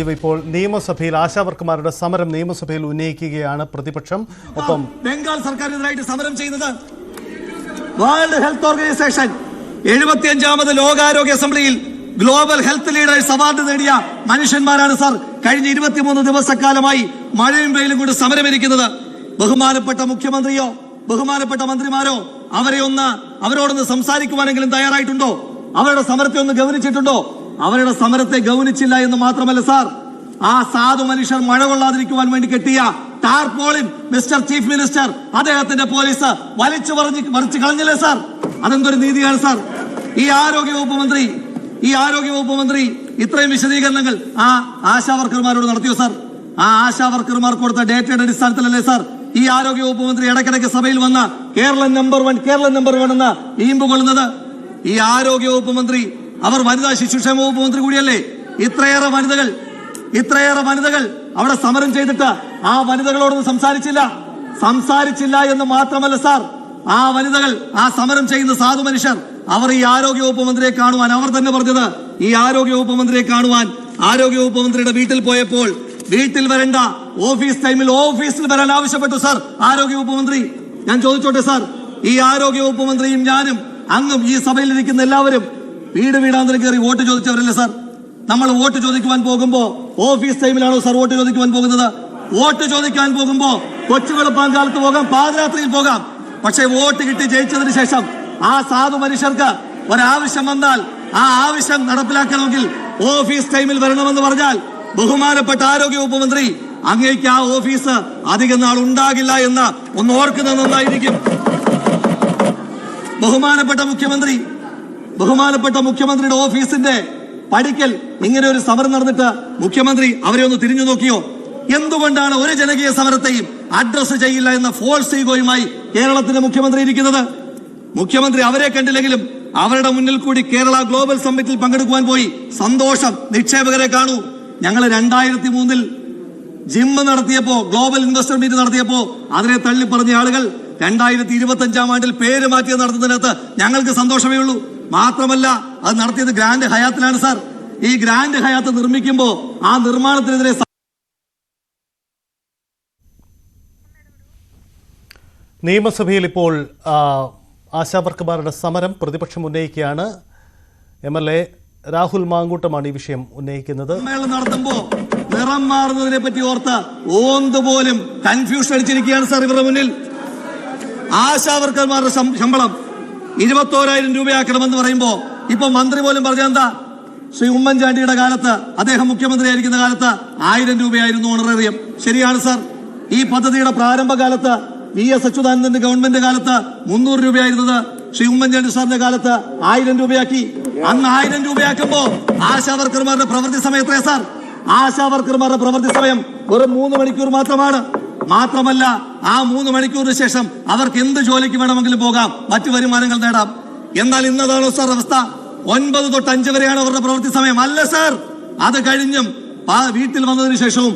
ഇപ്പോൾ നിയമസഭയിൽ ആശാവർക്കർമാരുടെ സമരം നിയമസഭയിൽ ഉന്നയിക്കുകയാണ് പ്രതിപക്ഷം. ഒപ്പം ബംഗാൾ സർക്കാരിനെതിരായിട്ട് സമരം ചെയ്യുന്നത് വേൾഡ് ഹെൽത്ത് ഓർഗനൈസേഷൻ 75ാമത് ലോകാരോഗ്യ അസംബ്ലിയിൽ ഗ്ലോബൽ ഹെൽത്ത് ലീഡേഴ്സ് അവാർഡ് നേടിയ മനുഷ്യന്മാരാണ് സാർ. കഴിഞ്ഞ 23 ദിവസക്കാലമായി മഴയും വെയിലും കൊണ്ട് സമരമിരിക്കുന്നത്. ബഹുമാനപ്പെട്ട മുഖ്യമന്ത്രിയോ ബഹുമാനപ്പെട്ട മന്ത്രിമാരോ അവരോടൊന്ന് സംസാരിക്കുവാനെങ്കിലും തയ്യാറായിട്ടുണ്ടോ? അവരുടെ സമരത്തെ ഒന്ന് ഗൗനിച്ചിട്ടുണ്ടോ? അവരുടെ സമരത്തെ ഗൗനിച്ചില്ല എന്ന് മാത്രമല്ല സാർ, ആ സാധു മനുഷ്യർ മഴ കൊള്ളാതിരിക്കുവാൻ വേണ്ടി കെട്ടിയ ടാർപോളിൻ മിസ്റ്റർ ചീഫ് മിനിസ്റ്റർ അദ്ദേഹത്തിന്റെ പോലീസ് വലിച്ചു കളഞ്ഞില്ലേ സാർ? അതെന്തൊരു നീതിയാണ് സാർ? ഈ ആരോഗ്യവകുപ്പ് മന്ത്രി ഇത്രയും വിശദീകരണങ്ങൾ ആ ആശാവർക്കർമാരോട് നടത്തിയോ സാർ? ആ ആശാവർക്കർമാർക്ക് കൊടുത്ത ഡേറ്റയുടെ അടിസ്ഥാനത്തിലല്ലേ സാർ ഈ ആരോഗ്യവകുപ്പ് മന്ത്രി ഇടയ്ക്കിടയ്ക്ക് സഭയിൽ വന്ന കേരളം നമ്പർ 1 എന്ന ഈമ്പ് കൊള്ളുന്നത്? ഈ ആരോഗ്യവകുപ്പ് മന്ത്രി അവർ വനിതാ ശിശുക്ഷേമ വകുപ്പ് മന്ത്രി കൂടിയല്ലേ? ഇത്രയേറെ വനിതകൾ അവിടെ സമരം ചെയ്തിട്ട് ആ വനിതകളോടൊന്നും സംസാരിച്ചില്ല എന്ന് മാത്രമല്ല സാർ, ആ വനിതകൾ, ആ സമരം ചെയ്യുന്ന സാധു മനുഷ്യർ അവർ ഈ ആരോഗ്യവകുപ്പ് മന്ത്രിയെ കാണുവാൻ, അവർ തന്നെ പറഞ്ഞത് ഈ ആരോഗ്യവകുപ്പ് മന്ത്രിയെ കാണുവാൻ ആരോഗ്യവകുപ്പ് മന്ത്രിയുടെ വീട്ടിൽ പോയപ്പോൾ വീട്ടിൽ വരണ്ട, ഓഫീസ് ടൈമിൽ ഓഫീസിൽ വരാൻ ആവശ്യപ്പെട്ടു സാർ ആരോഗ്യവകുപ്പ് മന്ത്രി. ഞാൻ ചോദിച്ചോട്ടെ സാർ, ഈ ആരോഗ്യവകുപ്പ് മന്ത്രിയും ഞാനും അങ്ങും ഈ സഭയിൽ ഇരിക്കുന്ന എല്ലാവരും വീടാന്തരം കയറി വോട്ട് ചോദിച്ചവരല്ലേ സാർ? നമ്മൾ വോട്ട് ചോദിക്കുവാൻ പോകുമ്പോ ഓഫീസ് ടൈമിലാണോ സാർ വോട്ട് ചോദിക്കുവാൻ പോകുന്നത്? വോട്ട് ചോദിക്കാൻ പോകുമ്പോ കൊച്ചുവെളുപ്പാങ്കാലത്ത് പോകാം, പാതിരാത്രിയിൽ പോകാം. പക്ഷെ വോട്ട് കിട്ടി ജയിച്ചതിന് ശേഷം ആ സാധു മനുഷ്യർക്ക് ഒരാവശ്യം വന്നാൽ ആ ആവശ്യം നടപ്പിലാക്കണമെങ്കിൽ ഓഫീസ് ടൈമിൽ വരണമെന്ന് പറഞ്ഞാൽ ബഹുമാനപ്പെട്ട ആരോഗ്യവകുപ്പ് മന്ത്രി അങ്ങേക്ക് ആ ഓഫീസ് അധികം നാൾ ഉണ്ടാകില്ല എന്ന് ഒന്ന് ഓർക്കുന്നത് നന്നായിരിക്കും. ബഹുമാനപ്പെട്ട മുഖ്യമന്ത്രിയുടെ ഓഫീസിന്റെ പടിക്കൽ ഇങ്ങനെ ഒരു സമരം നടന്നിട്ട് മുഖ്യമന്ത്രി അവരെ ഒന്ന് തിരിഞ്ഞു നോക്കിയോ? എന്തുകൊണ്ടാണ് ഒരു ജനകീയ സമരത്തെയും അഡ്രസ് ചെയ്യില്ല എന്ന ഫോൾസ് ഈഗോയുമായി കേരളത്തിന്റെ മുഖ്യമന്ത്രി ഇരിക്കുന്നത്? മുഖ്യമന്ത്രി അവരെ കണ്ടില്ലെങ്കിലും അവരുടെ മുന്നിൽ കൂടി കേരള ഗ്ലോബൽ സമ്മിറ്റിൽ പങ്കെടുക്കുവാൻ പോയി. സന്തോഷം, നിക്ഷേപകരെ കാണൂ. ഞങ്ങൾ 2003 ജിമ്മ് നടത്തിയപ്പോ, ഗ്ലോബൽ ഇൻവെസ്റ്റർ മീറ്റ് നടത്തിയപ്പോ അതിനെ തള്ളി പറഞ്ഞ ആളുകൾ 2025 ആണ്ടിൽ പേര് മാറ്റിയത് നടത്തുന്നതിനകത്ത് ഞങ്ങൾക്ക് സന്തോഷമേ ഉള്ളൂ. മാത്രമല്ല അത് നടത്തിയത് ഗ്രാൻഡ് ഹയാത്തിലാണ് സാർ. ഈ ഗ്രാൻഡ് ഹയാത്ത് നിർമ്മിക്കുമ്പോ ആ നിർമ്മാണത്തിനെതിരെ നിയമസഭയിൽ ഇപ്പോൾ ആശാവർക്കർമാരുടെ സമരം പ്രതിപക്ഷം ഉന്നയിക്കുകയാണ്. MLA രാഹുൽ മാങ്കൂട്ടമാണ് ഈ വിഷയം ഉന്നയിക്കുന്നത്. നടത്തുമ്പോ നിറം മാറുന്നതിനെ പറ്റി ഓർത്ത് ഓന്തുപോലും കൺഫ്യൂഷൻ അടിച്ചിരിക്കുകയാണ് സാർ ഇവരുടെ മുന്നിൽ. ആശാവർക്കർമാരുടെ ശമ്പളം 21,000 രൂപയാക്കണമെന്ന് പറയുമ്പോ ഇപ്പൊ മന്ത്രി പോലും പറഞ്ഞെന്താ? ശ്രീ ഉമ്മൻചാണ്ടിയുടെ കാലത്ത്, അദ്ദേഹം മുഖ്യമന്ത്രിയായിരിക്കുന്ന കാലത്ത് 1000 രൂപയായിരുന്നു ഓണറേറിയം. ശരിയാണ് സാർ. ഈ പദ്ധതിയുടെ പ്രാരംഭകാലത്ത് VS അച്യുതാനന്ദന്റെ ഗവൺമെന്റ് കാലത്ത് 300 രൂപയായിരുന്നത് ശ്രീ ഉമ്മൻചാണ്ടി സാറിന്റെ കാലത്ത് 1000 രൂപയാക്കി. അന്ന് 1000 രൂപയാക്കുമ്പോ ആശാവർക്കർമാരുടെ പ്രവൃത്തി സമയം എത്രയാ സാർ? ആശാവർക്കർമാരുടെ പ്രവൃത്തി സമയം വെറും 3 മണിക്കൂർ മാത്രമാണ്. മാത്രമല്ല ആ 3 മണിക്കൂറിന് ശേഷം അവർക്ക് എന്ത് ജോലിക്ക് വേണമെങ്കിലും പോകാം, മറ്റു വരുമാനങ്ങൾ നേടാം. എന്നാൽ ഇന്നതാണോ സാർ അവസ്ഥ? 9 തൊട്ട് 5 വരെയാണ് അവരുടെ പ്രവൃത്തി സമയം. അല്ല സാർ, അത് കഴിഞ്ഞും വീട്ടിൽ വന്നതിന് ശേഷവും